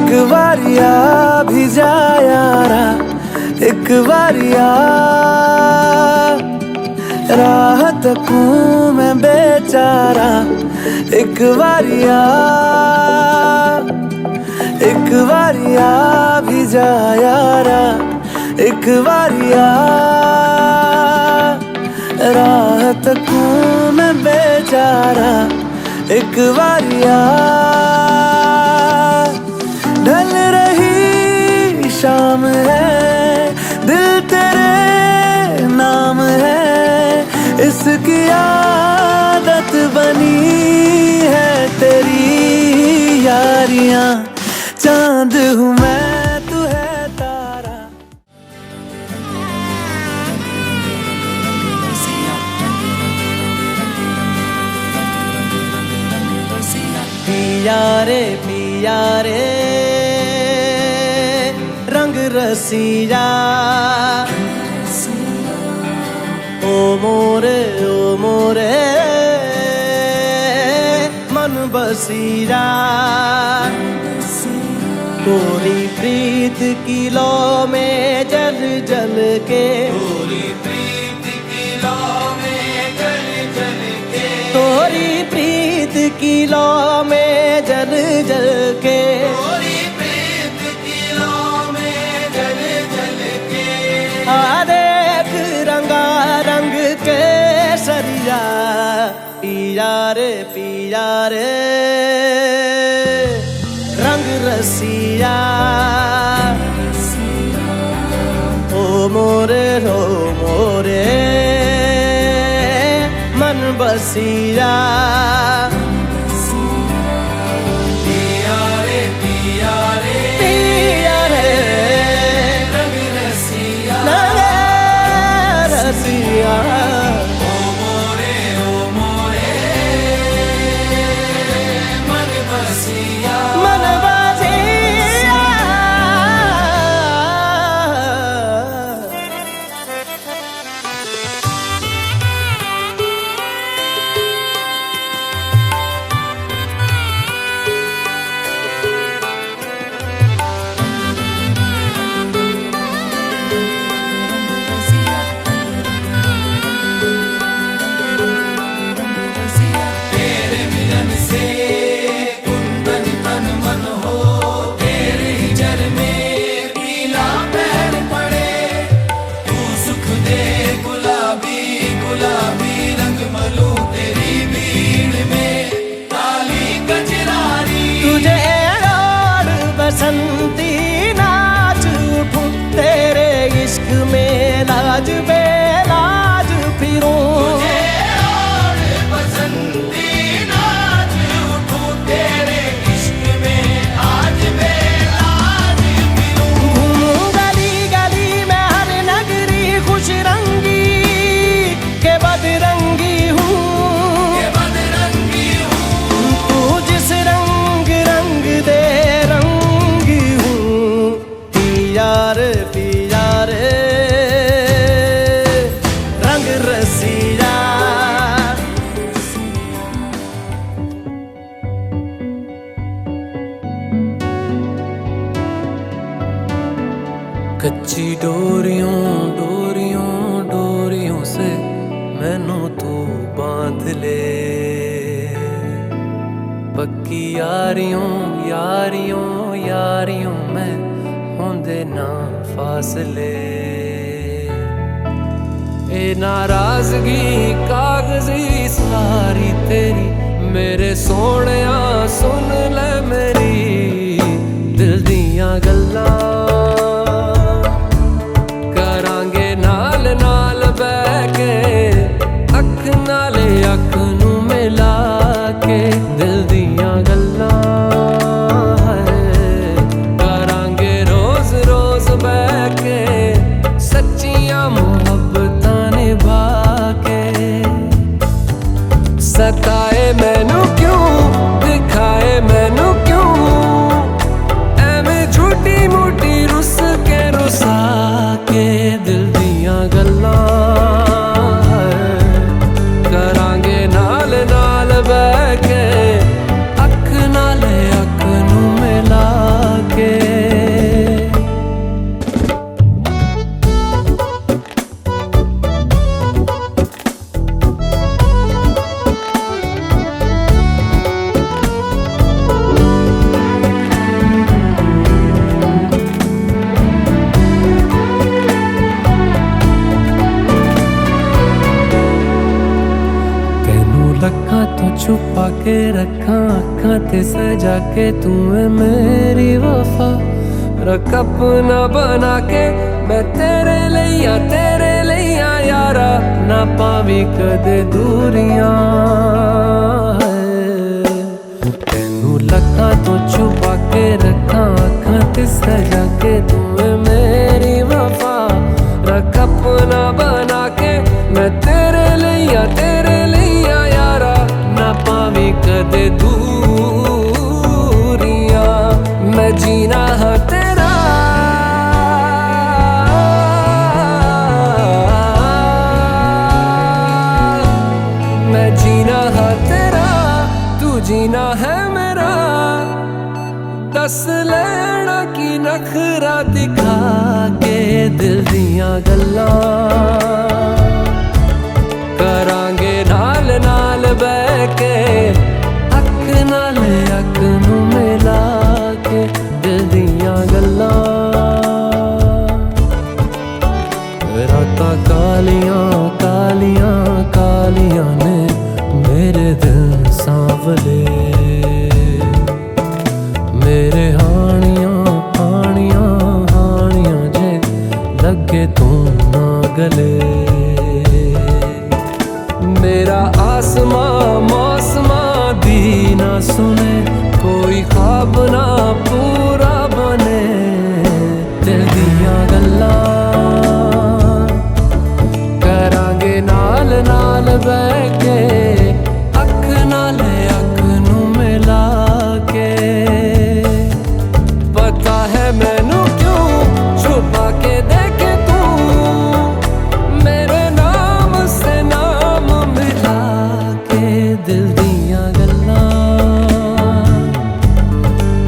एक बारिया भी जा यारा, एक बारिया राह तकूं मैं बेचारा। एक बारिया भी जा यारा, एक बारिया राह तकूं मैं बेचारा। एक बारिया ढल रही शाम है, दिल तेरे नाम है, इसकी आदत बनी है तेरी यारियां। चांद हूँ मैं, तू है तारा। पिया रे रंग रसिया, ओ मोरे मन बसिया। गोरी प्रीत की लौ में जल जल के, गोरी प्रीत की लौ में जल जल के, गोरी प्रीत की लौ में जल जल के, गोरी प्रीत की लौ में जल जल के। आ देख रंगा रंग के सरिया, पिया रे रंग रसिया। ओ मोरे मन बसिया। पिया रे रंग रसिया, रसिया। बसंती नाच उठूं तेरे इश्क में, लाज बेलाज फिरूं। बसंती नाच उठूं तेरे इश्क में, लाज बेलाज फिरूं। घूमूं गली गली में हर नगरी खुश रंगी के बदरंगी हूँ, के बदरंगी हूँ। तू जिस रंग रंग दे पिया रे रंग रसिया। कच्ची डोरियों डोरियों डोरियों से मैनू तू बांध ले, पक्की यारियों यारियों यारियों में होंदे ना फासले। ए नाराजगी कागजी सारी तेरी, मेरे सोहणिया सुन ले मेरी दिल दियां गल्लां। करांगे नाल नाल बैठ के, अख नाले अख नू मिला के, दिल दियां गल्लां। सताए मैनू क्यों, दिखाए मैनू क्यों, एवें झूठी मूठी लखा तो छुपा के रखा अखा ते सजा के तू है मेरी वफा। रख अपना बना के मैं तेरे लिया यारा, ना पावी कदे दूरियां। तेनू लखा तो छुपा के रखा अखा ते सजा के तू है मेरी वफा। रख अपना बना के मैं तेरे लिया यारा, ना पावी कदे दूरियां। मैं जीना हाँ तेरा, मैं जीना हाँ तेरा, तू जीना है मेरा। दस लेना की नखरा दिखा के दिल दियां गल्लां करांगे नाल नाल बह के। अख नाल अख नू मिला के दिल दियां गल्लां। रातां कालियां कालियां कालियां ने मेरे दिल सांवले। मेरे हानियां हानियां हानियां जे लगे तू ना गले। मेरा आसमां मौसमां दी ना सुने, कोई ख्वाब ना पूरा बने। दिल दियां गल्लां करांगे नाल नाल बह के। अख नाल अख नू मिला के। पता है मैनू क्यों छुपा के देखे तू मेरे नाम से नाम मिला के। दिल दियां गल्लां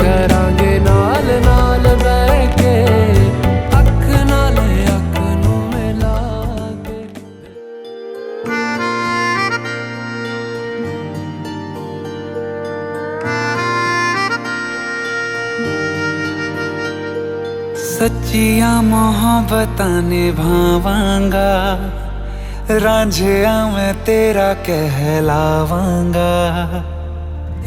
करांगे नाल नाल बह के। अख नाल अख नू मिला के। सच्चिया मोहब्बतां निभावांगा, रांझिया मैं तेरा कहलावांगा।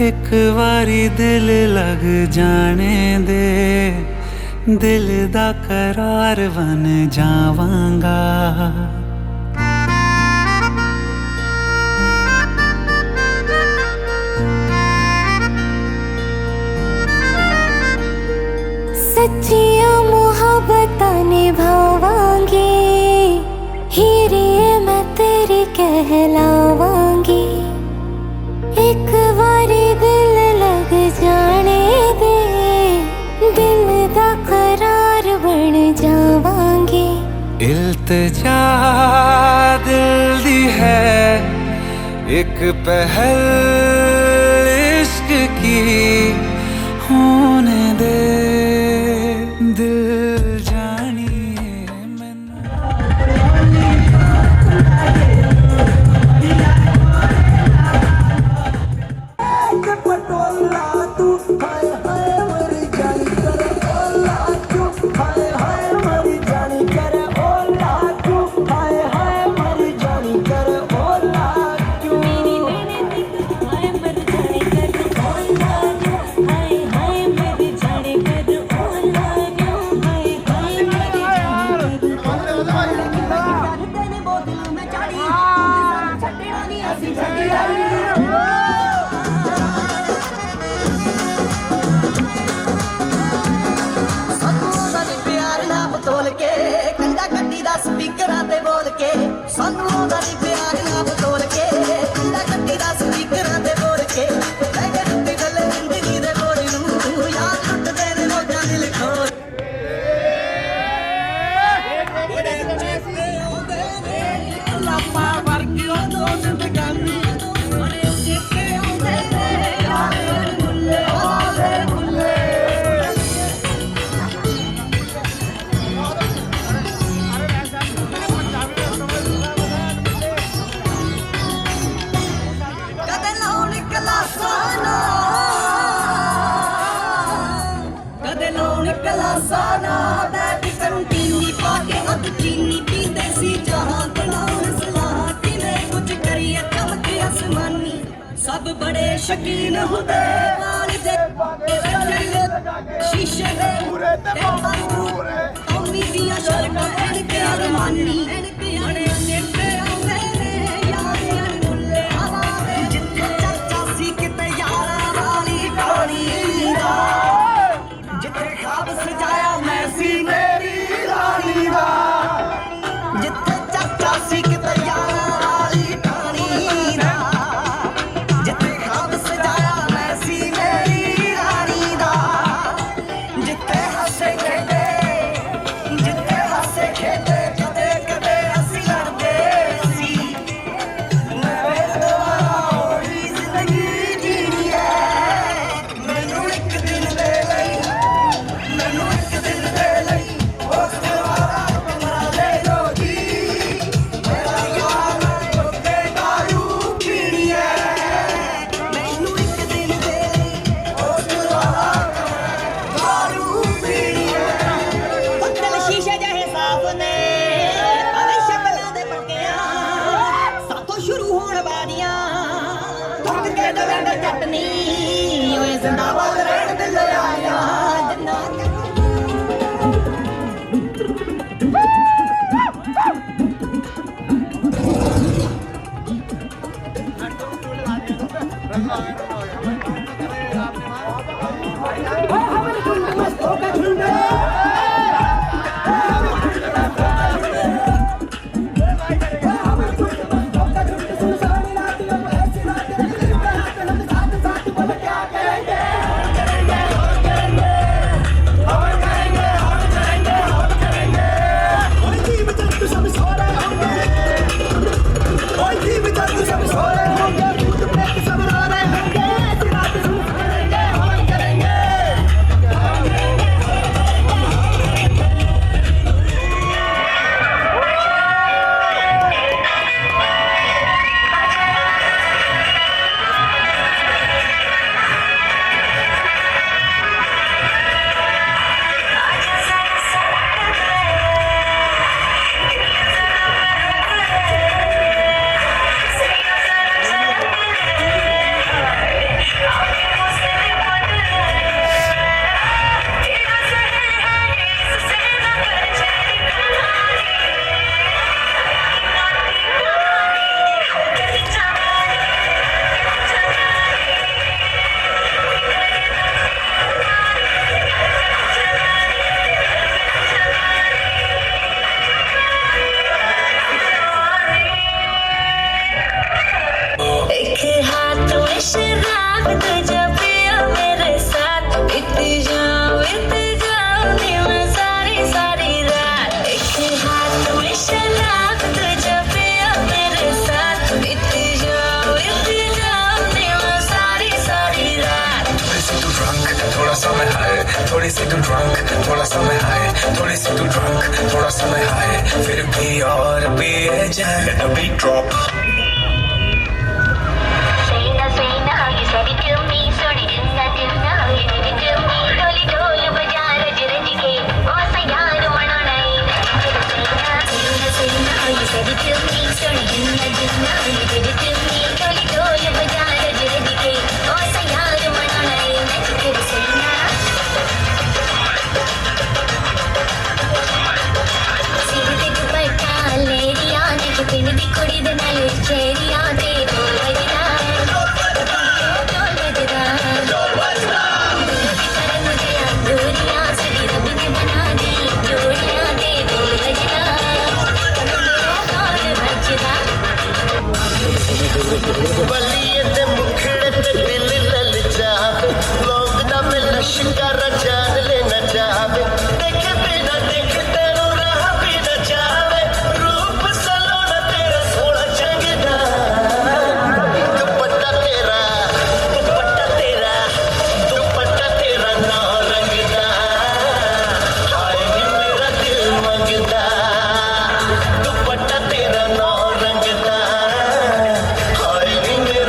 एक बारी दिल लग जाने दे, दिल दा करार बन जावांगा। सच्चिया मोहब्बतां निभावांगी, हीरे मैं तेरी कहलावांगी। एक बारी दिल लग जाने दे, दिल दा करार बन जावांगी। इल्तिजा दिल दी है एक पहल इश्क की, होने दे दिल जानिए मैनू। पटोला तू हाय हाय मरी जानी कर ओला तू हाय हाय मरी जानी कर ओला तू हाय हाय मरी जानी कर ओला तू। मेरी नैने दिख हाय मरी जानी कर ओला तू हाय हाय मरी जानी कर ओला तू हाय हाय मरी जानी कर ओला तू। तेने बोतल में चढ़ी छड्डना नहीं असी छड्डी आई। स्पीकरां ते बोल के सानू ओदा नी प्यार ना बतोल के। कंधा कट्टी दा स्पीकरां ते बोल के लगे रुट्टी थल्ले जिंदगी दे बोझ नू याद लुटदे ने मौजां दिल खोल। बड़े कनेसे ओदे ने लापा वर्गियों दो जिंदगानी। सब बड़े शकीन होते वाल दे शीशे दे कौमी दिया शर्मा इनके अरमानी बड़े नेटे आवे ने यार मुल्ले आवे जिथे चाचा सी किते यारा वाली कहानी दा जिथे ख्वाब सजाया मैं सी मेरी रानी दा जिथे चाचा सी किते यारा वाली कहानी दा जिथे ख्वाब सजाया मैं सी मेरी रानी दा जिथे हसे खेते कदे कदे हसी लड़दे सी मेरे दुआरा होई जिंदगी जीनी है मैनू एक दिन दे लई उस दुआरा कमरा दे दो जी मेरा यार ओके दारू पीनी है मैनू एक दिन दे लई उस दुआरा दारू पीनी है पत्तल शीशे जहे साफ ने अरे शक्लां दे पक्कियां सातों शुरू होण वालियां ठग के दवेंड चटनी ओए जिंदाबाद रहण दिल आया जन्ना एक हाथ में शराब तुझे पिया मेरे साथ बीत जाऊं नीम सारी सारी रात एक हाथ में शराब तुझे पिया मेरे साथ बीत जाऊं नीम सारी सारी रात थोड़ी सी तू ड्रंक थोड़ा सा मैं हाय थोड़ी सी तू ड्रंक थोड़ा सा मैं हाय थोड़ी सी तू ड्रंक थोड़ा सा मैं हाय फिर भी और पिए जाए द बीट ड्रॉप पिंड दी कुड़ी दे नाल चेरियां ते ढोल बजदा ढोल बजदा मुझे अंगूरियां सड़ी रब ने बना दी जोड़ियां ते ढोल बजदा ढोल बजदा बलिए ते मुखड़े ते दिल ललचावे लोग ना में लश्कर जान लेना चाहे देखे बिना देखे तेरो राह भी न जावे रूप सलोना तेरा सोना चंगदा दुपट्टा तेरा नौ रंगदा हाय नी मेरा दिल मंगदा दुपट्टा तेरा नौ रंगदा हाय नी मेरा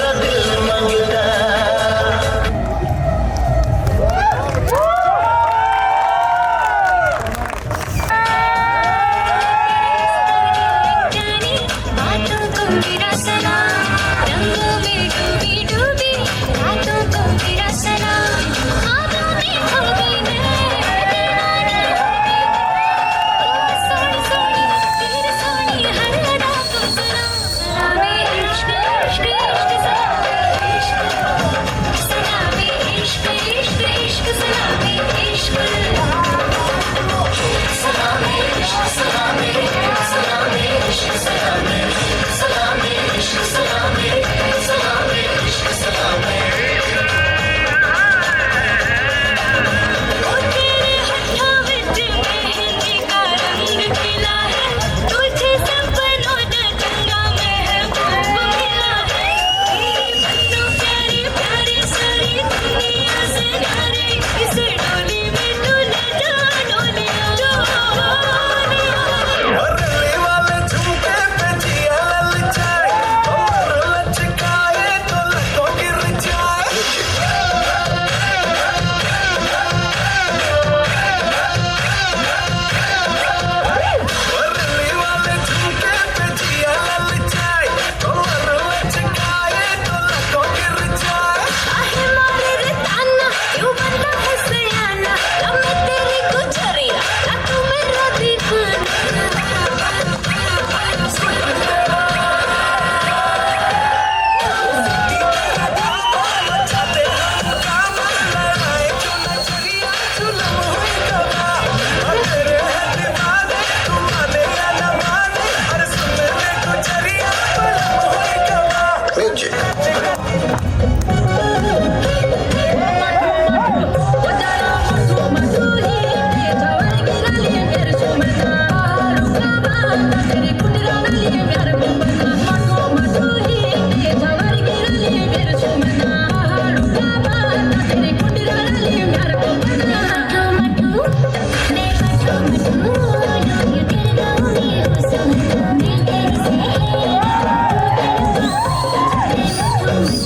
Magic.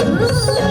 Ooh.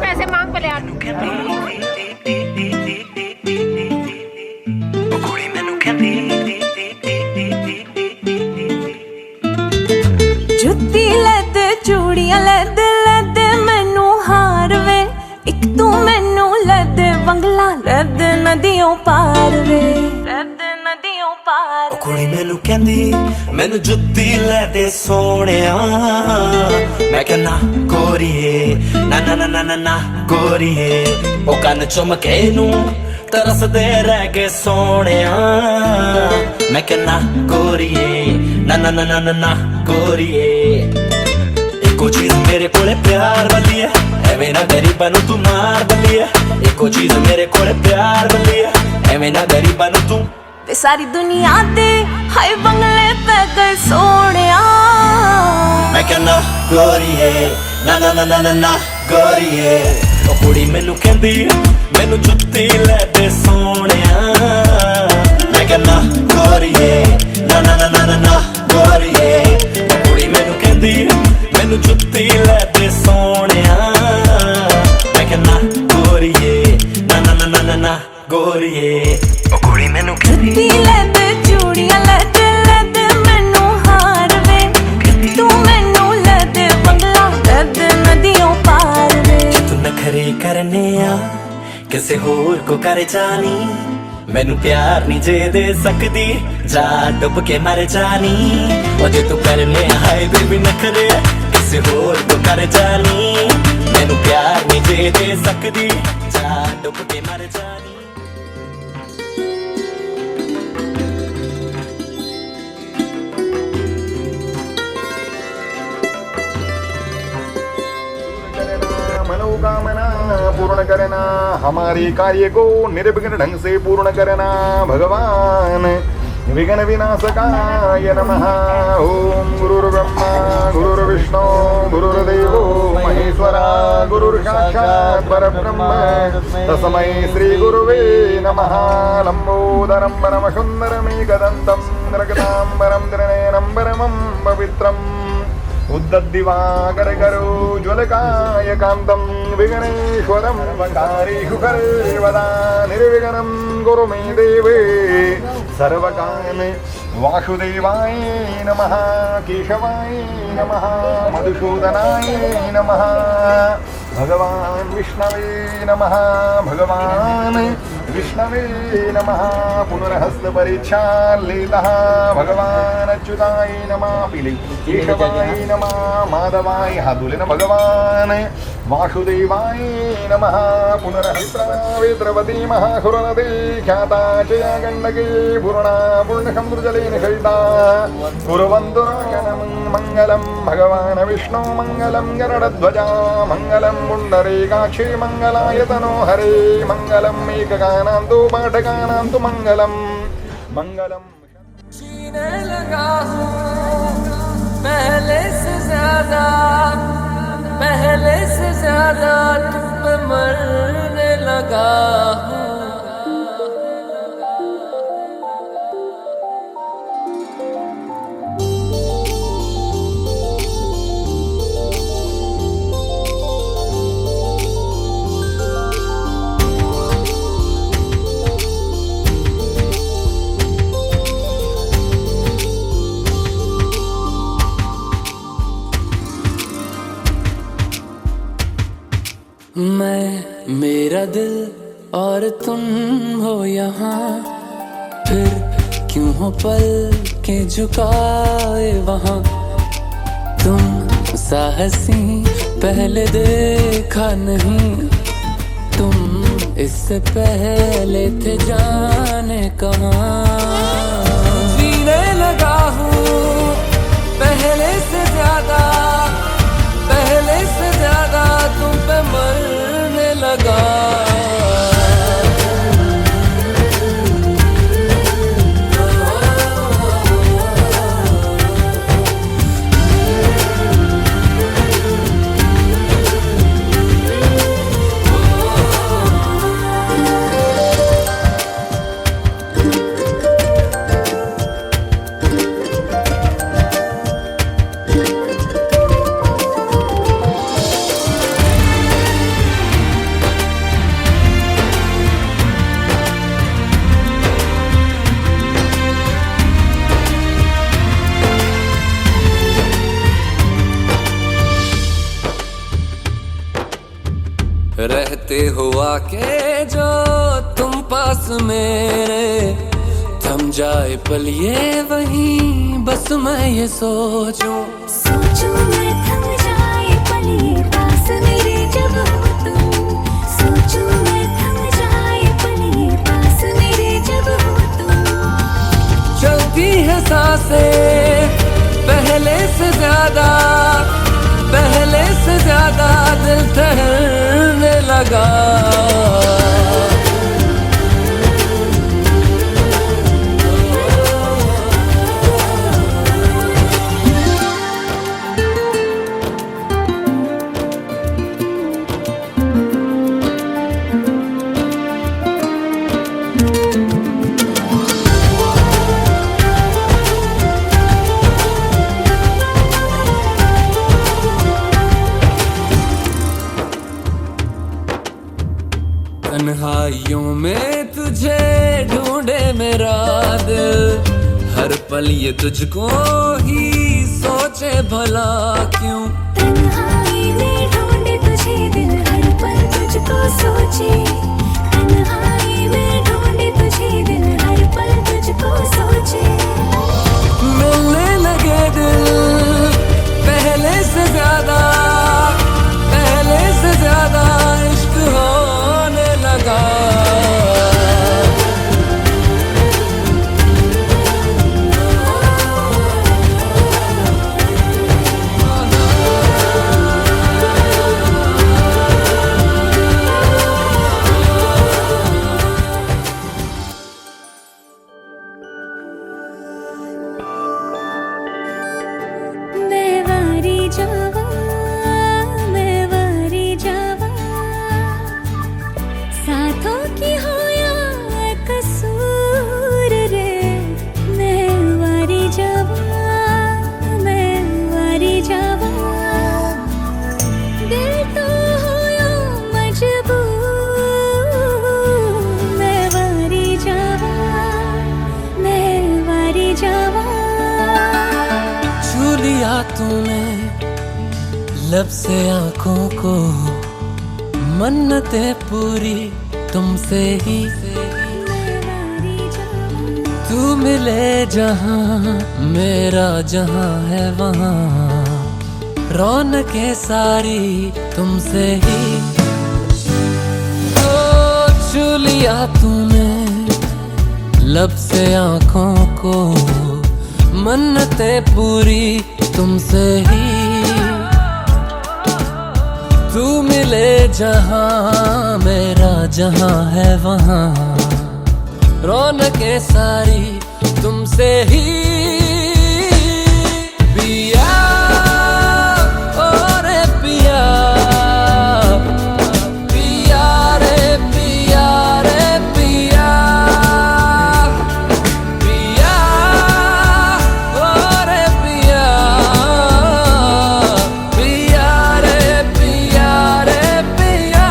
पैसे मांग पहले आप। जुत्ती लैद चूड़ियां लैद लैद मैनू हार वे इक तू मैनू लैद बंगला लैद नदियों पार वे लैद नदियों पार। ओ कुड़ी मैनू कहंदी मैनू जुत्ती लै दे सोहणिया मैं कहना गोरीए ना ना ना ना ना ना गोरीए ओ कन्न चुमके नू तरसदे रह गए सोहणिया मैं कहना गोरीए ना ना ना ना ना ना गोरीए। एको चीज मेरे कोले प्यार वाली है एवें ना गरीबां नू तू मार बली है। एको चीज मेरे कोले प्यार वाली है एवें ना गरीबां नू तू वे सारी दुनिया दे हाय बंगले पे गए सोहणिया मैं कहना गोरीए ना ना ना ना ना ना गोरीए। ओ कुड़ी मैनू कहंदी मैनू जुत्ती लै दे सोहणिया मैं कहना गोरीए ना ना ना ना ना ना गोरीए। ओ कुड़ी मैनू कहंदी मैनू जुत्ती लै दे सोहणिया मैं कहना गोरीए ना ना ना ना ना ना गोरीए। ओ कुड़ी मैनू कहंदी जुत्ती लैद चूड़ियां लैद लैद मैनू हार वे तू मैनू लैद बंगला लैद नदियों पार वे। तू नखरे करने आ किसे होर को कर जानी मैनू प्यार नी जे दे सकदी जा डुब के मर जानी। ओ जे तू करने हाय बेबी नखरे किसे होर को कर जानी मैनू प्यार नी जे दे सकदी जा डुब के मर जानी। मनोकामना पूर्ण करना हमारी कार्य को निर्विघ्न ढंग से पूर्ण करना भगवान विघ्न विनाशकाय नमः। ओम गुरुर्ब्रह्मा गुरुर्विष्णु गुरुर्देवो महेश्वरा गुरुर्साक्षात् परब्रह्म तस्मै श्री गुरुवे नमः। लंबोदरं परमसुन्दरमेकदन्तं रक्ताम्बरं त्रिनयनं परमं पवित्रं उद्दद्दिवाकर करो ज्वलकाय कान्तं विघ्नेश्वरं वकारीषु सर्वदा निर्विघ्नं कुरु मे देवे सर्वकान् वासुदेवाय नमः केशवाय नमः मधुसूदनाय नमः भगवान् विष्णवे नमः भगवान् विष्णवे नमः पुनर्हस्तपरीक्षालेतः भगवान् अच्युताय नमः पिले केशवाय नमः माधवाय हातुलेन भगवान् वासुदेवाय नमः पुनर्हस्त्रावेद्रवती महासुरनदी ख्याता चया गण्डकी पूर्णा पूर्णसमुद्रजलेन सहिता कुर्वन्तु राजनं मङ्गलं भगवान् विष्णु मङ्गलं गरुडध्वजा मङ्गलं पुण्डरीकाक्षी मङ्गलाय तनोहरे मङ्गलं एकगानां तु पाठकानां तु मङ्गलं मङ्गलं जीने लगा हूँ पहले से ज्यादा तुम पे मरने लगा हूँ मैं मेरा दिल और तुम हो यहाँ फिर क्यों हो पल के झुकाए वहाँ तुम साहसी पहले देखा नहीं तुम इससे पहले थे जाने कहाँ जीने लगा हूँ पहले से ज्यादा तुम पे मरने लगा रहते हुआ के जो तुम पास मेरे थम जाए पल ये वहीं बस मैं ये सोचूं मैं थम जाए पल ये पास मेरे जब हो तुम सोचूं मैं थम जाए पल ये पास मेरे जब हो तुम चलती है सांसें पहले से ज्यादा दिल ठहरने लगा तन्हाइयों में तुझे ढूंढे मेरा दिल हर पल ये तुझको ही सोचे भला क्यों तन्हाई में ढूंढे तुझे दिल हर पल तुझको सोचे तन्हाई में ढूंढे तुझे दिल हर पल तुझको सोचे मिलने लगे दिल पहले से ज्यादा इश्क होने लगा तूने लब से आंखों को, मन्नतें पूरी तुमसे ही। तू मिले जहां मेरा जहां है वहां, रौनकें सारी तुमसे ही। ओ छू लिया तूने लब से आंखों को, मन्नतें पूरी तुमसे ही। तू मिले जहां मेरा जहां है वहां, रौनकें सारी तुमसे ही। पिया ओ रे पिया, पिया रे पिया रे पिया, पिया ओ रे पिया, पिया रे पिया रे पिया।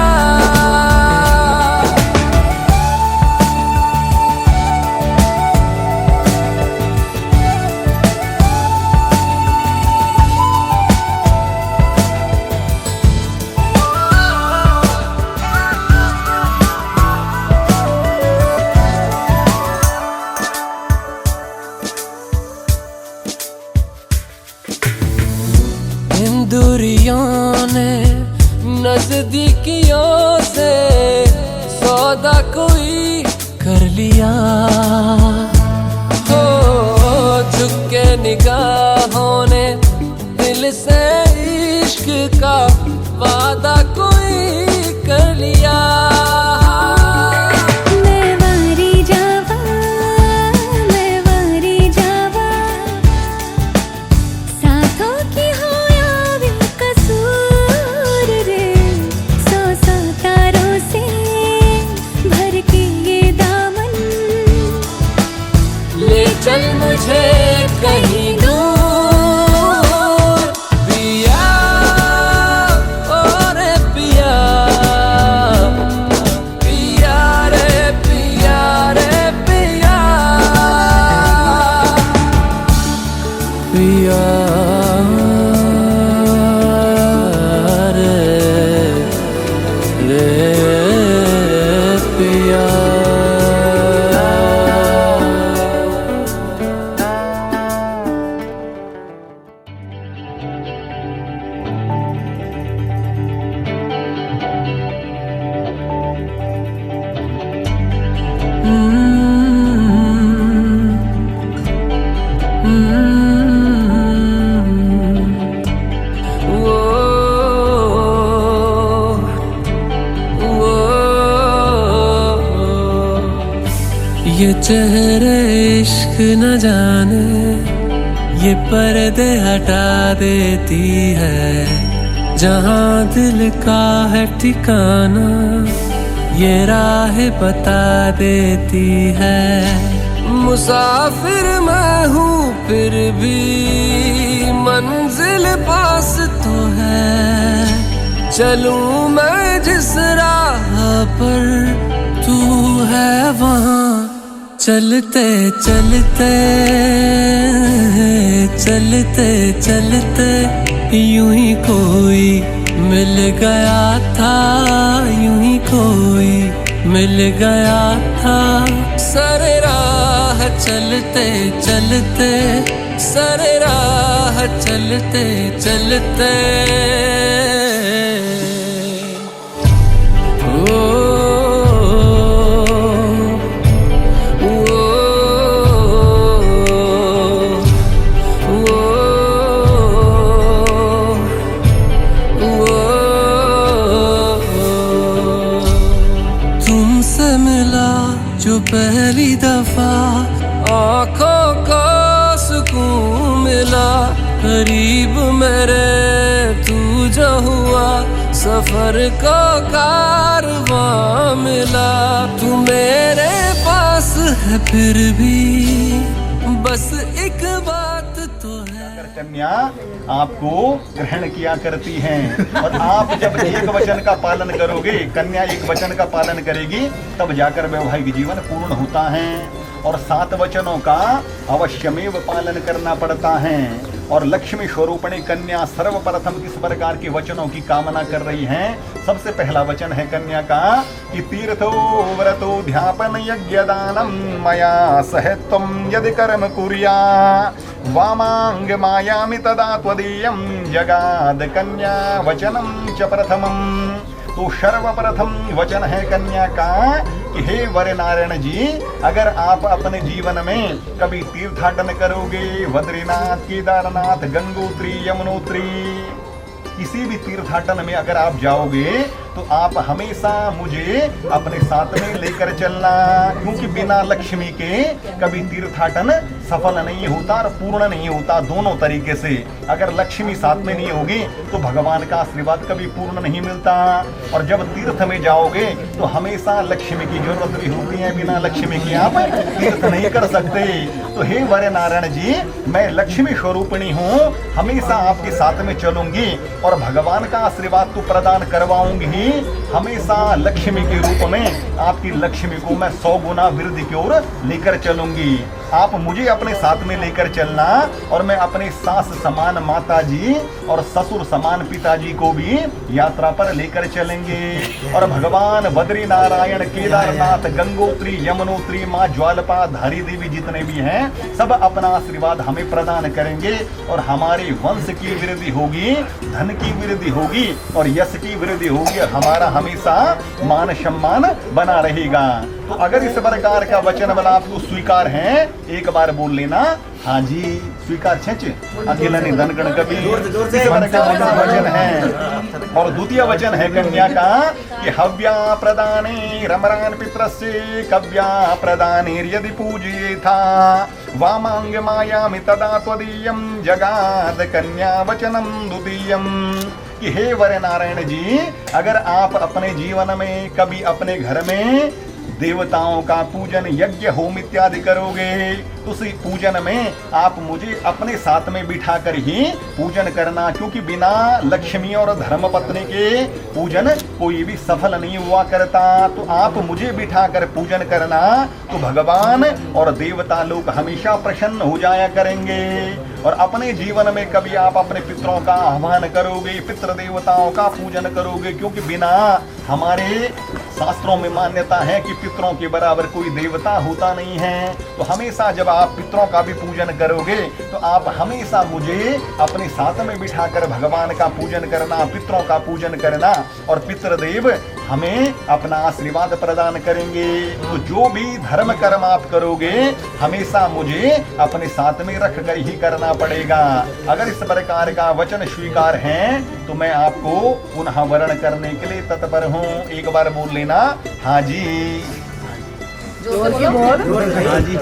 इन दूरियों ने नजदीकियों से सौदा कोई कर लिया। हो झुक के निगाहों ने दिल से इश्क का वादा कोई कर लिया। मैं वारी जावा, मैं वारी जावा, साथों की हो या बेकसूर रे। सौ सौ तारों से भर के ये दामन, ले चल मुझे कहीं दूर। पिया ओ रे पिया, पिया रे पिया रे पिया, पिया रे रे पिया। ये चेहरे इश्क न जाने, ये पर्दे हटा देती है। जहां दिल का है ठिकाना, ये राह बता देती है। मुसाफिर मैं हूँ फिर भी मंजिल पास तो है। चलूं मैं जिस राह पर तू है वहां, चलते चलते चलते चलते यूं ही कोई मिल गया था, यूं ही कोई मिल गया था। सरे राह चलते चलते, सरे राह चलते चलते, जो पहली दफा आँखों को सुकून मिला। करीब मेरे तू जो हुआ, सफर को कारवां मिला। तू मेरे पास है फिर भी बस एक बात तो है। कन्या आपको ग्रहण किया करती हैं, और आप जब एक वचन का पालन करोगे, कन्या एक वचन का पालन करेगी, तब जाकर वैवाहिक जीवन पूर्ण होता है। और 7 वचनों का अवश्यमेव पालन करना पड़ता है। और लक्ष्मी स्वरूपणी कन्या सर्वप्रथम किस प्रकार के वचनों की कामना कर रही हैं। सबसे पहला वचन है कन्या का कि तीर्थो व्रतो ध्यापन यज्ञ दानम मया सह त्वं यदि कर्म कुर्या वामांग मायामि तदा त्वदीयं जगाद कन्या वचनम च प्रथमम। तो सर्वप्रथम वचन है कन्या का कि हे वर नारायण जी, अगर आप अपने जीवन में कभी तीर्थाटन करोगे, बद्रीनाथ, केदारनाथ, गंगोत्री, यमुनोत्री, किसी भी तीर्थाटन में अगर आप जाओगे तो आप हमेशा मुझे अपने साथ में लेकर चलना, क्योंकि बिना लक्ष्मी के कभी तीर्थाटन सफल नहीं होता और पूर्ण नहीं होता। दोनों तरीके से अगर लक्ष्मी साथ में नहीं होगी तो भगवान का आशीर्वाद कभी पूर्ण नहीं मिलता। और जब तीर्थ में जाओगे तो हमेशा लक्ष्मी की जरूरत भी होती है, बिना लक्ष्मी के आप तीर्थ नहीं कर सकते। तो हे वर नारायण जी, मैं लक्ष्मी स्वरूपिणी हूँ, हमेशा आपके साथ में चलूंगी और भगवान का आशीर्वाद तो प्रदान करवाऊंगी ही। हमेशा लक्ष्मी के रूप में आपकी लक्ष्मी को मैं 100 गुना वृद्धि की ओर लेकर चलूंगी। आप मुझे अपने साथ में लेकर चलना और मैं अपने सास समान माता जी और ससुर समान पिताजी को भी यात्रा पर लेकर चलेंगे। और भगवान बद्री नारायण, केदारनाथ, गंगोत्री, यमुनोत्री, माँ ज्वालपा, धारी देवी जितने भी हैं सब अपना आशीर्वाद हमें प्रदान करेंगे और हमारे वंश की वृद्धि होगी, धन की वृद्धि होगी और यश की वृद्धि होगी। हमारा हमेशा मान सम्मान बना रहेगा। तो अगर इस प्रकार का वचन वाला आपको स्वीकार है, एक बार बोल लेना हाँ जी स्वीकार छेच अकेला निधन गण कभी। इस प्रकार का वचन है। और द्वितीय वचन है कन्या का कि हव्या प्रदाने रमरान पित्रस्य कव्या प्रदाने यदि पूजिये था वामांग मायामि तदा त्वदीयं जगाद कन्या वचनम द्वितीयम। कि हे वर नारायण जी, अगर आप अपने जीवन में कभी अपने घर में देवताओं का पूजन, यज्ञ, होम इत्यादि करोगे तो उस पूजन में आप मुझे अपने साथ में बिठा कर ही पूजन करना, क्योंकि बिना लक्ष्मी और धर्म पत्नी के पूजन कोई भी सफल नहीं हुआ करता। तो आप मुझे बिठा कर पूजन करना तो भगवान और देवता लोग हमेशा प्रसन्न हो जाया करेंगे। और अपने जीवन में कभी आप अपने पितरों का आह्वान करोगे, पितृ देवताओं का पूजन करोगे, क्योंकि बिना हमारे शास्त्रों में मान्यता है कि पितरों के बराबर कोई देवता होता नहीं है। तो हमेशा जब आप पितरों का भी पूजन करोगे तो आप हमेशा मुझे अपने साथ में बिठाकर भगवान का पूजन करना, पितरों का पूजन करना और पितृदेव हमें अपना आशीर्वाद प्रदान करेंगे। तो जो भी धर्म कर्म आप करोगे हमेशा मुझे अपने साथ में रख कर ही करना पड़ेगा। अगर इस प्रकार का वचन स्वीकार है तो मैं आपको पुनः वर्ण करने के लिए तत्पर हूँ। एक बार बोल लेना हाँ जी। हाँ जी।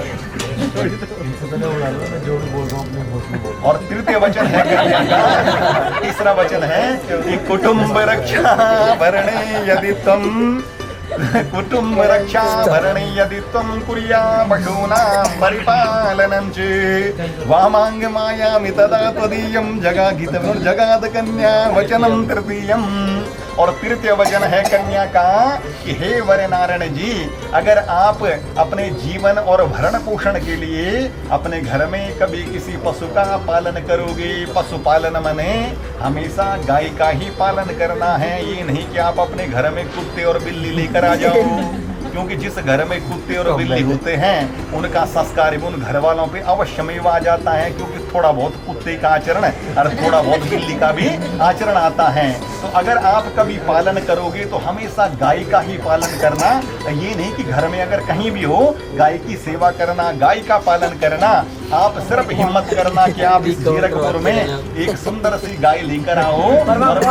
और तृतीय वचन है कन्या का, तीसरा वचन है कि कुटुंब रक्षा भरणे यदि तुम कुटुंब रक्षा भरणे यदि त्वं कुर्या पशूनां परिपालनं च वामांग मायामि तदा त्वदीयं जगाद कन्या वचनं तृतीयम्। और तृतीय वचन है कन्या का कि हे वर नारायण जी, अगर आप अपने जीवन और भरण पोषण के लिए अपने घर में कभी किसी पशु का पालन करोगे, पशुपालन माने हमेशा गाय का ही पालन करना है। ये नहीं कि आप अपने घर में कुत्ते और बिल्ली लेकर आ जाओ, क्योंकि जिस घर में कुत्ते और बिल्ली होते हैं उनका संस्कार उन घर वालों पे अवश्य में आ जाता है, क्योंकि थोड़ा बहुत कुत्ते का आचरण और थोड़ा बहुत बिल्ली का भी आचरण आता है। तो अगर आप कभी पालन करोगे तो हमेशा गाय का ही पालन करना। ये नहीं कि घर में अगर कहीं भी हो गाय की सेवा करना, गाय का पालन करना। आप सिर्फ हिम्मत करना कि आप इस जीरकपुर में एक सुंदर सी गाय लेकर आओ और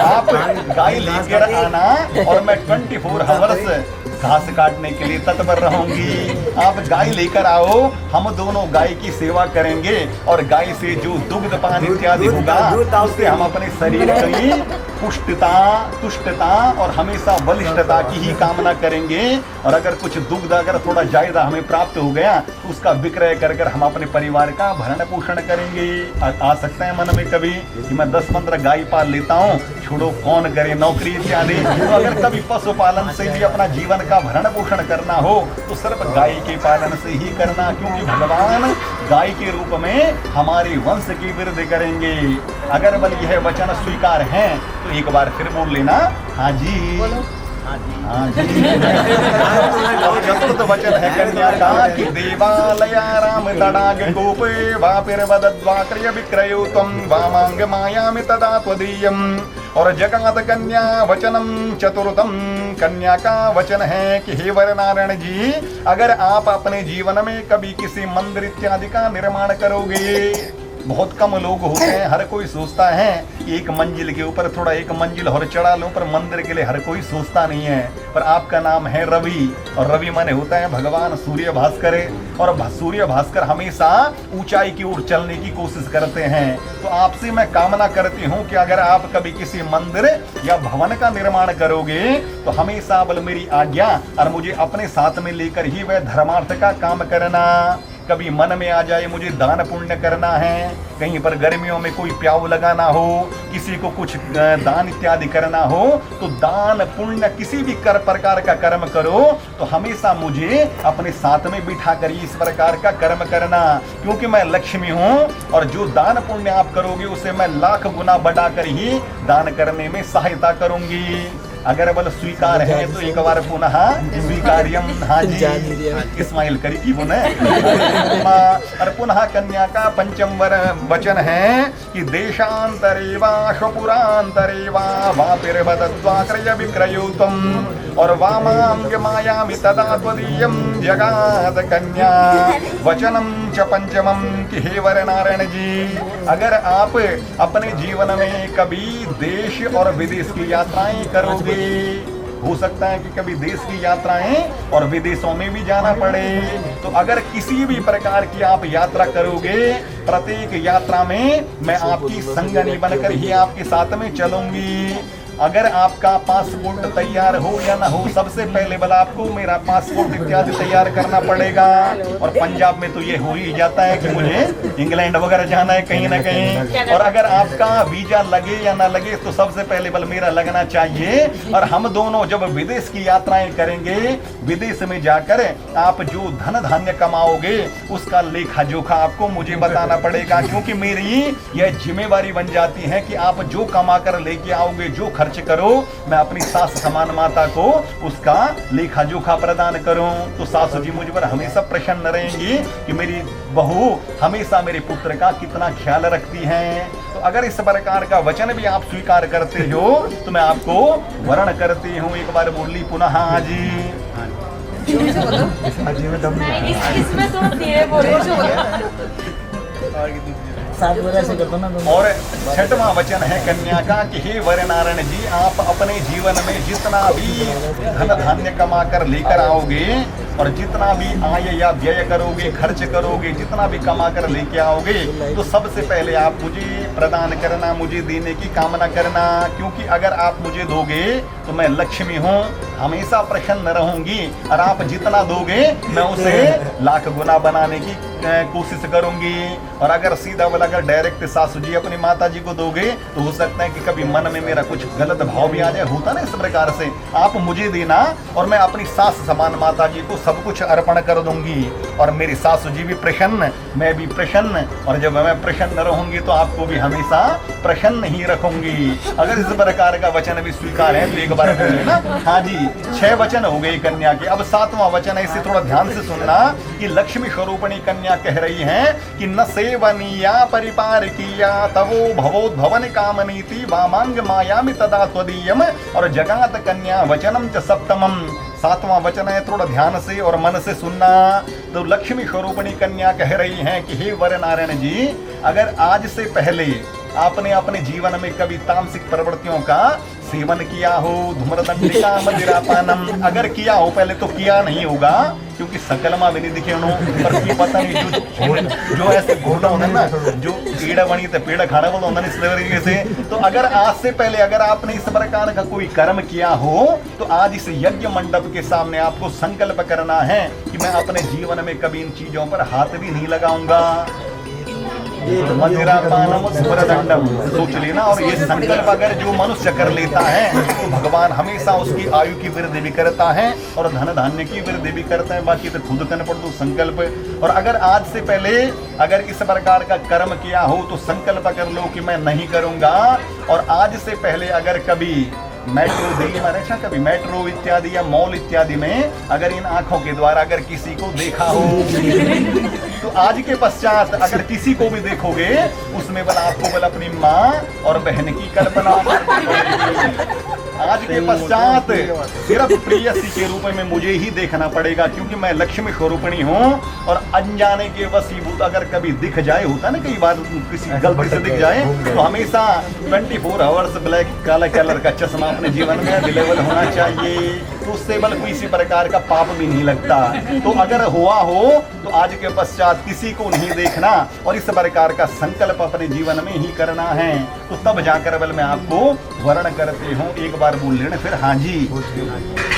आप गाय लेकर आना और मैं 24 आवर्स घास काटने के लिए तत्पर रहूंगी। आप गाय लेकर आओ, हम दोनों गाय की सेवा करेंगे और गाय से जो दुग्ध पान इत्यादि होगा उससे हम अपने शरीर की पुष्टता, तुष्टता और हमेशा बलिष्ठता की ही कामना करेंगे। और अगर कुछ दुग्ध अगर थोड़ा ज्यादा हमें प्राप्त हो गया तो उसका विक्रय कर हम अपने परिवार का भरण पोषण करेंगे। आ सकता है मन में कभी कि मैं 10-15 गाय पाल लेता हूँ, छोड़ो कौन करे नौकरी इत्यादि। तो अगर कभी पशुपालन से भी अपना जीवन का भरण पोषण करना हो तो सिर्फ गाय के पालन से ही करना, क्योंकि भगवान गाय के रूप में हमारे वंश की वृद्धि करेंगे। अगर बल यह वचन स्वीकार है तो एक बार फिर बोल लेना हाँ जी। हाँ जी। और चतुर्थ वचन है कन्या का कि देवालया राम तडाग गोपे वापिर्वदद्वाक्रिय विक्रयो त्वं वामांग मायामि तदा त्वदीयम्। और जगात कन्या वचनम चतुर्थम, कन्या का वचन है कि हे वर नारायण जी, अगर आप अपने जीवन में कभी किसी मंदिर इत्यादि का निर्माण करोगे, बहुत कम लोग होते हैं, हर कोई सोचता है कि एक मंजिल के ऊपर थोड़ा एक मंजिल और चढ़ा लूं, पर मंदिर के लिए हर कोई सोचता नहीं है। पर आपका नाम है रवि, और रवि माने होता है भगवान सूर्य भास्कर, और सूर्य भास्कर हमेशा ऊंचाई की ओर चलने की कोशिश करते हैं। तो आपसे मैं कामना करती हूँ कि अगर आप कभी किसी मंदिर या भवन का निर्माण करोगे तो हमेशा बल मेरी आज्ञा और मुझे अपने साथ में लेकर ही वह धर्मार्थ का काम करना। कभी मन में आ जाए मुझे दान पुण्य करना है, कहीं पर गर्मियों में कोई प्याऊ लगाना हो, किसी को कुछ दान इत्यादि करना हो, तो दान पुण्य किसी भी प्रकार का कर्म करो तो हमेशा मुझे अपने साथ में बिठा कर इस प्रकार का कर्म करना, क्योंकि मैं लक्ष्मी हूँ और जो दान पुण्य आप करोगे उसे मैं लाख गुना बढ़ाकर ही दान करने में सहायता करूंगी। अगर बल स्वीकार है तो एक बार पुनः स्वीकार्यम। हाँ जी, इस्माइल करी की पुनः। और पुनः कन्या का पंचम वचन है कि देशांतरे वा स्वपुरांतरे वा वापिर्वदद्वाक्रिय विक्रयो त्वं और वामांग मायामि तदा त्वदीयं जगात कन्या वचनम च पंचमम कि हे वर नारायण जी, अगर आप अपने जीवन में कभी देश और विदेश की यात्राएं करोगे, हो सकता है कि कभी देश की यात्राएं और विदेशों में भी जाना पड़े, तो अगर किसी भी प्रकार की आप यात्रा करोगे, प्रत्येक यात्रा में मैं आपकी संगनी बनकर ही आपके साथ में चलूंगी। अगर आपका पासपोर्ट तैयार हो या ना हो, सबसे पहले वाला आपको मेरा पासपोर्ट इत्यादि तैयार करना पड़ेगा। और पंजाब में तो ये हो ही जाता है कि मुझे इंग्लैंड वगैरह जाना है कहीं ना कहीं। और अगर आपका वीजा लगे या ना लगे तो सबसे पहले वाला मेरा लगना चाहिए। और हम दोनों जब विदेश की यात्राएं करेंगे, विदेश में जाकर आप जो धन धान्य कमाओगे उसका लेखा जोखा आपको मुझे बताना पड़ेगा, क्योंकि मेरी यह जिम्मेवारी बन जाती है कि आप जो कमा कर लेके आओगे, जो खर्च करो, मैं अपनी सास समान माता को उसका लेखा जोखा प्रदान करूं। तो सासू जी मुझ पर हमेशा प्रसन्न रहेंगी कि मेरी बहू हमेशा मेरे पुत्र का कितना ख्याल रखती हैं। तो अगर इस प्रकार का वचन भी आप स्वीकार करते हो तो मैं आपको वर्ण करती हूँ। एक बार बोली पुनः हाँ जी। इसमें तो धीरे बोलो। और छठवां वचन है कन्या का कि हे वर नारायण जी, आप अपने जीवन में जितना भी धन धान्य कमा कर लेकर आओगे और जितना भी आय या व्यय करोगे, खर्च करोगे, जितना भी कमा कर लेके आओगे, तो सबसे पहले आप मुझे प्रदान करना, मुझे देने की कामना करना, क्योंकि अगर आप मुझे दोगे तो मैं लक्ष्मी हूँ, हमेशा प्रसन्न रहूंगी, और आप जितना दोगे मैं उसे लाख गुना बनाने की कोशिश करूंगी। और अगर सीधा बोला अगर डायरेक्ट सासू जी अपनी माता जी को दोगे तो हो सकता है कि कभी मन में मेरा कुछ गलत भाव भी आ जाए, होता ना। इस प्रकार से आप मुझे देना और मैं अपनी सास समान माता जी को सब कुछ अर्पण कर दूंगी, और मेरी सासू जी भी प्रसन्न, मैं भी प्रसन्न, और जब मैं प्रसन्न रहूंगी तो आपको भी हमेशा प्रसन्न ही रखूंगी। अगर इस प्रकार का वचन भी स्वीकार है तो एक बार बोलिए ना हाँ जी। 6 वचन हो गए कन्या के। अब 7वां वचन है, इसे थोड़ा ध्यान से सुनना कि लक्ष्मी स्वरूपणी कन्या कह रही है कि न सेवनिया परिपार किया तवो भवोद्भवन कामनीति वामांग मायामि तदा त्वदीयम और जगात कन्या वचनम च सप्तमम। 7वां वचन है, थोड़ा ध्यान से और मन से सुनना। तो लक्ष्मी स्वरूपणी कन्या कह रही है कि हे वर नारायण जी, अगर आज से पहले आपने अपने जीवन में कभी तामसिक प्रवृत्तियों का सेवन किया हो, धूम्रदंडिका मदिरापानम अगर किया हो, पहले तो किया नहीं होगा क्योंकि सकलमा भी नहीं दिखे पर की पता नहीं जो ऐसे घोड़ा होता है ना, जो पेड़ बनी तो पेड़ खाना बोलता होता इस तरीके से। तो अगर आज से पहले अगर आपने इस प्रकार का कोई कर्म किया हो तो आज इस यज्ञ मंडप के सामने आपको संकल्प करना है कि मैं अपने जीवन में कभी इन चीजों पर हाथ भी नहीं लगाऊंगा। मदिरापानम स्मरदंडम सोच लेना। और ये संकल्प अगर जो मनुष्य कर लेता है तो भगवान हमेशा उसकी आयु की वृद्धि भी करता है और धन धान्य की वृद्धि भी करता है। बाकी तो खुद करना पड़ दो संकल्प। और अगर आज से पहले अगर इस प्रकार का कर्म किया हो तो संकल्प कर लो कि मैं नहीं करूंगा। और आज से पहले अगर कभी मेट्रो दिल्ली में अच्छा कभी मेट्रो इत्यादि या मॉल इत्यादि में अगर इन आंखों के द्वारा अगर किसी को देखा हो तो आज के पश्चात अगर किसी को भी देखोगे उसमें बल आपको बल अपनी माँ और बहन की कल्पना आज के पश्चात सिर्फ प्रेयसी के रूप में मुझे ही देखना पड़ेगा क्योंकि मैं लक्ष्मी स्वरूपिणी हूँ। और अनजाने के वशीभूत अगर कभी दिख जाए होता ना कई बार किसी गलती से दिख जाए तो हमेशा 24 आवर्स ब्लैक काला कलर का चश्मा अपने जीवन में अवेलेबल होना चाहिए। तो उससे बल किसी प्रकार का पाप भी नहीं लगता। तो अगर हुआ हो तो आज के पश्चात किसी को नहीं देखना और इस प्रकार का संकल्प अपने जीवन में ही करना है। तो तब जाकर बल मैं आपको वर्ण करते हूँ। एक बार बोल लेना फिर हाँ जी।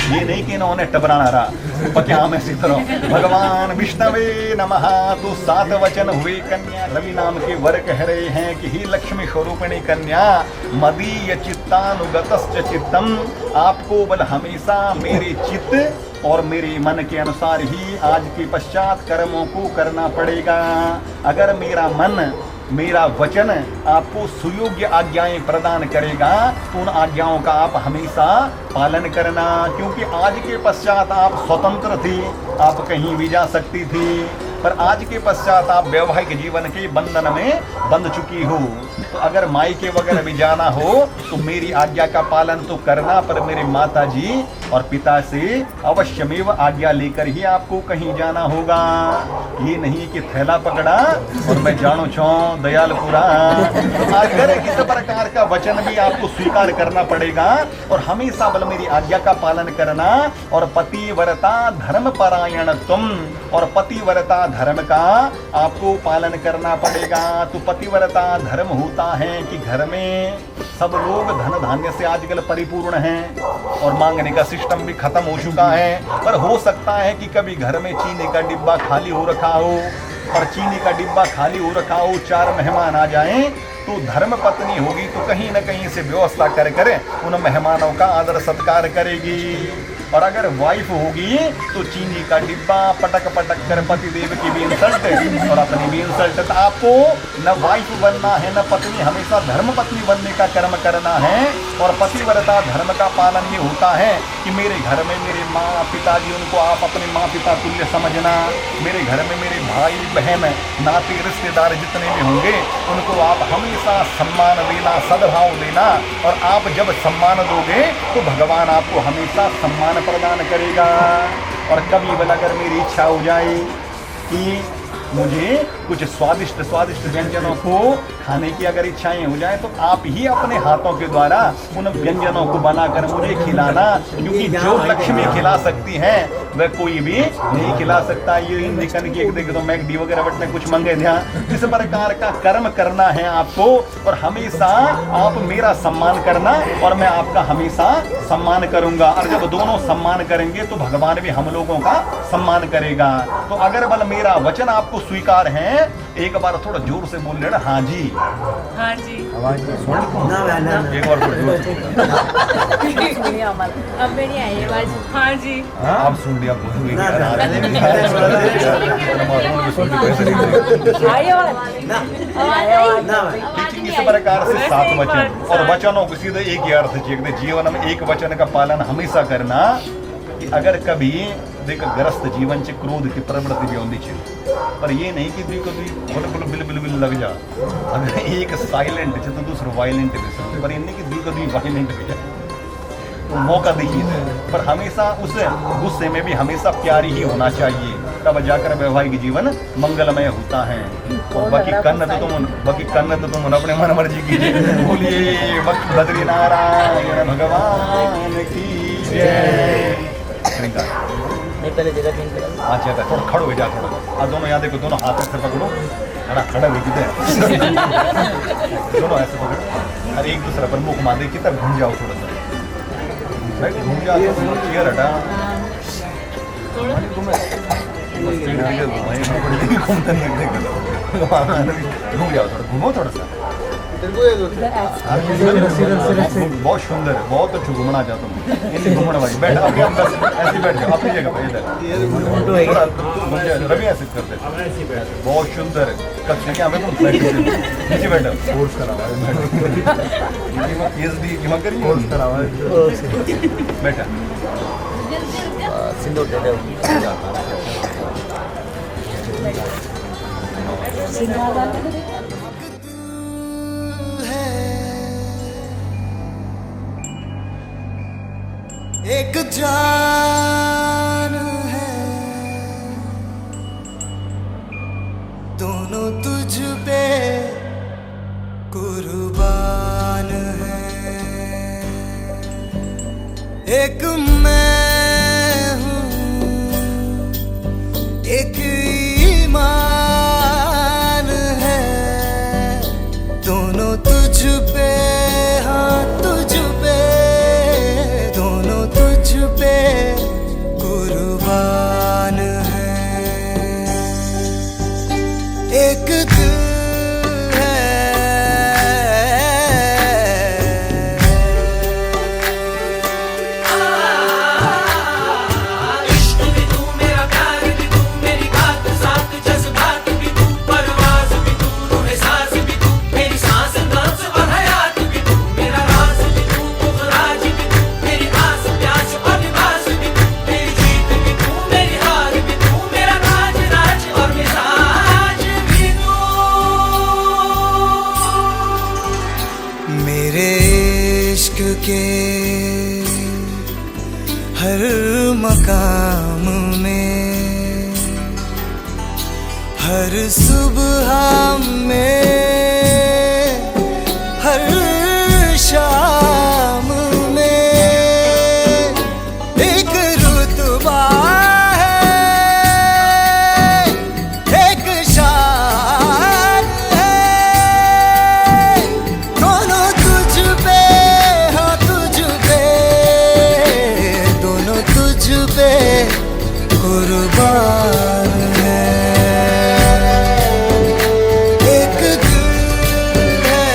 ये नहीं कि इन्होंने टबराना रहा पक्या में इसी तरह भगवान विष्णवे नमः। तो 7 वचन हुए कन्या रवि नाम के वर कह रहे हैं कि ही लक्ष्मी स्वरूपिणी कन्या मदीय चित्तानुगतश्च चित्तम। आपको बल हमेशा मेरे चित्त और मेरे मन के अनुसार ही आज के पश्चात कर्मों को करना पड़ेगा। अगर मेरा मन मेरा वचन आपको सुयोग्य आज्ञाएं प्रदान करेगा तो उन आज्ञाओं का आप हमेशा पालन करना। क्योंकि आज के पश्चात आप स्वतंत्र थी, आप कहीं भी जा सकती थी, पर आज के पश्चात आप वैवाहिक जीवन के बंधन में बंध चुकी हो। तो अगर मायके वगैरह भी जाना हो तो मेरी आज्ञा का पालन तो करना, पर मेरे माता जी और पिता से अवश्यमेव आज्ञा लेकर ही आपको कहीं जाना होगा। ये नहीं कि थैला पकड़ा और मैं जानो छो दयालपुरा। तो अगर इस प्रकार का वचन भी आपको स्वीकार करना पड़ेगा और हमेशा बल मेरी आज्ञा का पालन करना। और पतिव्रता धर्म परायण तुम, और पतिव्रता धर्म का आपको पालन करना पड़ेगा। तो पतिव्रता धर्म होता है कि घर में सब लोग धन धान्य से आजकल परिपूर्ण हैं और मांगने का सिस्टम भी खत्म हो चुका है। पर हो सकता है कि कभी घर में चीनी का डिब्बा खाली हो रखा हो, और चीनी का डिब्बा खाली हो रखा हो, 4 मेहमान आ जाएं तो धर्म पत्नी होगी तो कहीं न कहीं से व्यवस्था कर उन मेहमानों का आदर सत्कार करेगी। और अगर वाइफ होगी तो चीनी का डिब्बा पटक पटक कर पति देव की भी इंसल्ट और अपनी भी इंसल्ट। तो आपको न वाइफ बनना है न पत्नी, हमेशा धर्म पत्नी बनने का कर्म करना है। और पतिव्रता धर्म का पालन ये होता है कि मेरे घर में मेरे माँ पिताजी, उनको आप अपने माँ पिता तुल्य समझना। मेरे घर में मेरे भाई बहन नाते रिश्तेदार जितने भी होंगे उनको आप हमेशा सम्मान देना, सद्भाव देना। और आप जब सम्मान दोगे तो भगवान आपको हमेशा सम्मान प्रदान करेगा। और कभी बल अगर मेरी इच्छा हो जाए कि मुझे कुछ स्वादिष्ट व्यंजनों को खाने की अगर इच्छाएं हो जाए तो आप ही अपने हाथों के द्वारा उन व्यंजनों को बनाकर मुझे खिलाना। क्योंकि जो लक्ष्मी खिला सकती है वह कोई भी नहीं खिला सकता। ये इंडिकन की एक देखे तो मैगडी वगैरह बट में कुछ मंगे ध्यान। इस प्रकार का कर्म करना है आपको और हमेशा आप मेरा सम्मान करना और मैं आपका हमेशा सम्मान करूंगा। और जब दोनों सम्मान करेंगे तो भगवान भी हम लोगों का सम्मान करेगा। तो अगर बल मेरा वचन आपको स्वीकार है, एक बार थोड़ा जोर से बोल लेना हाँ जी। हाँ जी। एक बार जोर से। अब मेरी आई आवाज। हाँ जी। आप सुन लिया इस प्रकार से 7 वचन और वचनों को सीधे एक ही अर्थ चाहिए। जीवन में एक वचन का पालन हमेशा करना। कि अगर कभी देख ग्रस्त जीवन से क्रोध की प्रवृत्ति भी होनी चाहिए, पर ये नहीं कि बिल लग जा। अगर एक साइलेंट है तो दूसरा वायलेंट भी, पर ये नहीं कि वायलेंट भी जाए तो मौका देखिए। पर हमेशा उस गुस्से में भी हमेशा प्यारी ही होना चाहिए, तब जाकर वैवाहिक जीवन मंगलमय होता है। और बाकी कन्न तो तुम अपने मन मर्जी कीजिए। बोलिए बद्रीनारायण भगवान की जय। पहले जगह चेंज करो। अच्छा थोड़ा खड़ो हो जा, थोड़ा दोनों याद देखो, दोनों हाथ से पकड़ो, खड़ा हुई किधर दोनों ऐसे पकड़ो और एक दूसरे पर मुख मार दे की तरफ घूम जाओ। थोड़ा सा घूम जाओ, चेयर हटा तुम्हें घूम जाओ थोड़ा, घूमो थोड़ा सा। बहुत सुंदर है, बहुत अच्छा घूमना चाहता हूँ। इन्हें घूमने वाली बैठ अपने आप बस ऐसे बैठ जाओ अपनी जगह पे इधर। थोड़ा रवि ऐसे करते, बहुत सुंदर है। कब से क्या हमें तुम नीचे बैठो, कोर्स करा हुआ है, PhD जमा करिए, कोर्स करा हुआ है, बैठा सिंदूर दे दो। एक जान है, दोनों तुझ पे कुर्बान है। एक मैं हूँ, एक ईमान है, दोनों तुझ पे, हाँ तुझ पे, दोनों तुझ पे कुर्बान है। एक दिल है, इश्क भी तू, मेरा प्यार भी तू, मेरी बात साथ जज्बात भी तू, परवाज़ भी तू, रूह सांस भी तू, मेरी सांस नास और हयात भी तू, मेरा राज भी तू, राज भी तू, मेरी आस प्यास और लिबास भी तू, मेरी जीत भी तू, मेरी हार भी तू, मेरा राज राज और मिजाज भी तू। मेरे इश्क के हर मकाम में, हर सुबह में, हर शाम में एक रुतबा है, एक शान है, दोनों तुझ पे, हाँ तुझ पे, दोनों तुझ पे कुर्बान है। एक दिल है,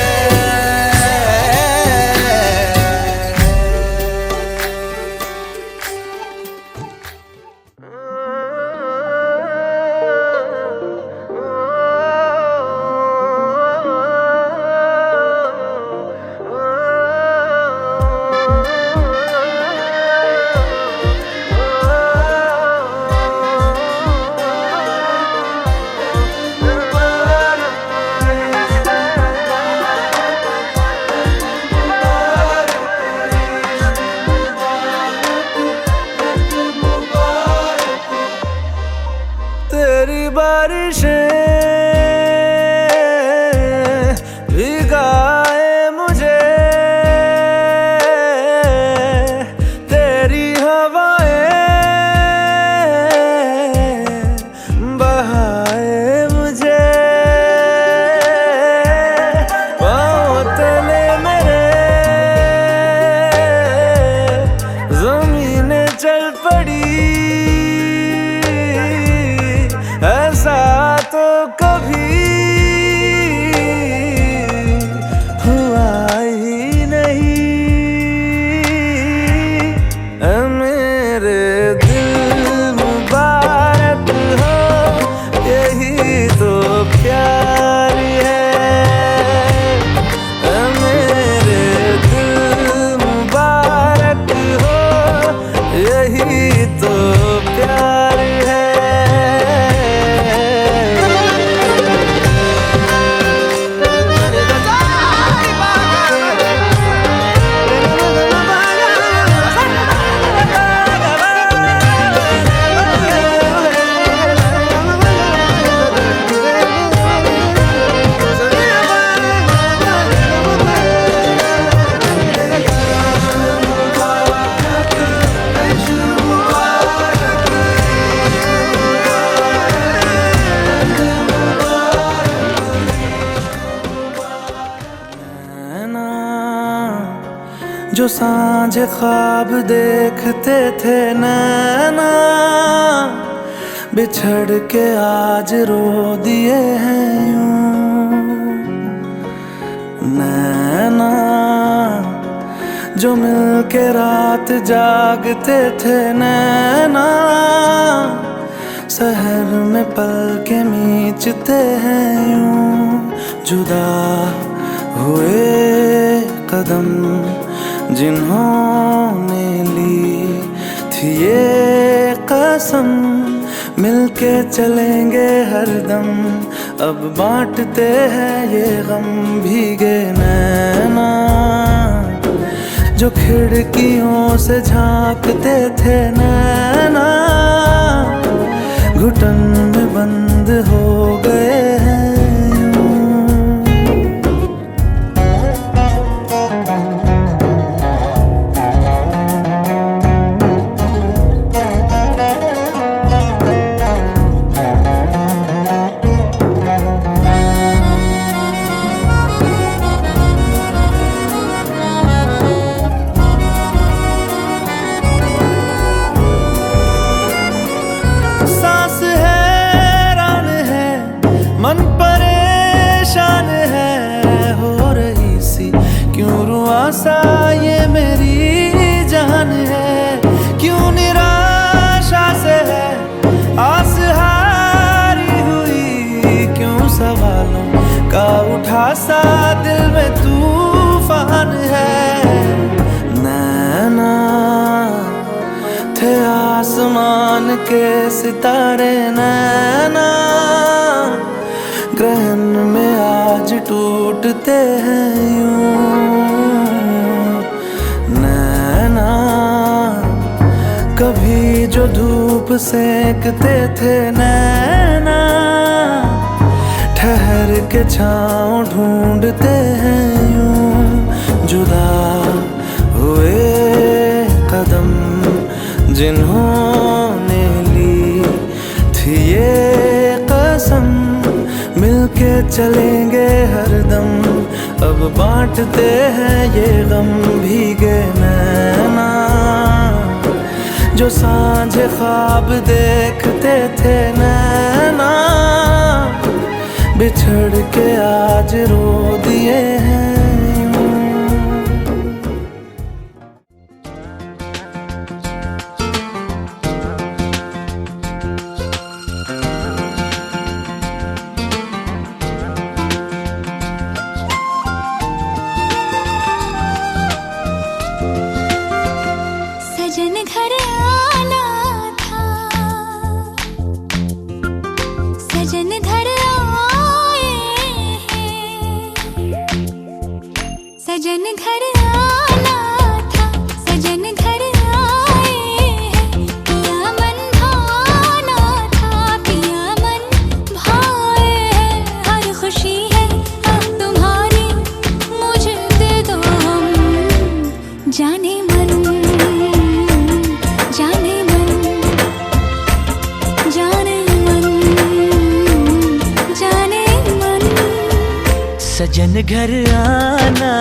तेरी बारिशें भिगाए मुझे, तेरी हवाएं बहाए मुझे, पाँव तले मेरे ज़मीनें चल पड़ी, ऐसा तो कभी हुआ ही नहीं। ऐ मेरे दिल मुबारक हो, यही तो प्यार है। ऐ मेरे दिल मुबारक हो, यही तो प्यार है। जो सांझ ख्वाब देखते थे नैना, बिछड़ के आज रो दिए हैं यूं नैना, जो मिल के रात जागते थे नैना, शहर में पल के मीचते हैं यूं। जुदा हुए कदम जिन्होंने ली थी ये कसम, मिलके चलेंगे हरदम, अब बांटते हैं ये गम। भीगे नैना जो खिड़कियों से झांकते थे नैना, घुटन में बंद हो गए हैं मन परेशान है, हो रही सी क्यों रुआसा ये मेरी जान है, क्यों निराशा से है आस हारी हुई, क्यों सवालों का उठा सा दिल में तूफान है। नैना थे आसमान के सितारे नैना, ग्रहण में आज टूटते हैं यूं नैना, कभी जो धूप सेकते थे नैना, ठहर के छाँव ढूंढते हैं यूं। जुदा हुए कदम जिन्होंने ली थी ये कसम, मिलके चलेंगे हरदम, अब बांटते हैं ये गम। भीगे नैना जो सांझे ख्वाब देखते थे नैना, बिछड़ के आज रो दिए हैं यूं। सजन घर आना था, सजन घर आए हैं, सजन घर आना था, सजन घर आए हैं, पिया मन भाना था, पिया मन भाए हैं, हर खुशी है अब तुम्हारी, मुझे दे दो हम जाने मन, जाने मन, जाने मन, जाने मन। सजन घर आना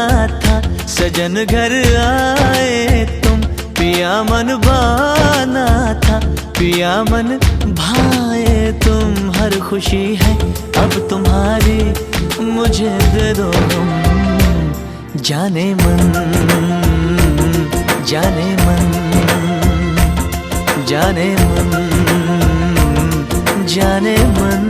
था, सजन घर आए तुम, पिया मन भाना था, पिया मन भाए तुम, हर खुशी है अब तुम्हारी, मुझे दे दो हम जाने मन, जाने मन, जाने मन, जाने मन।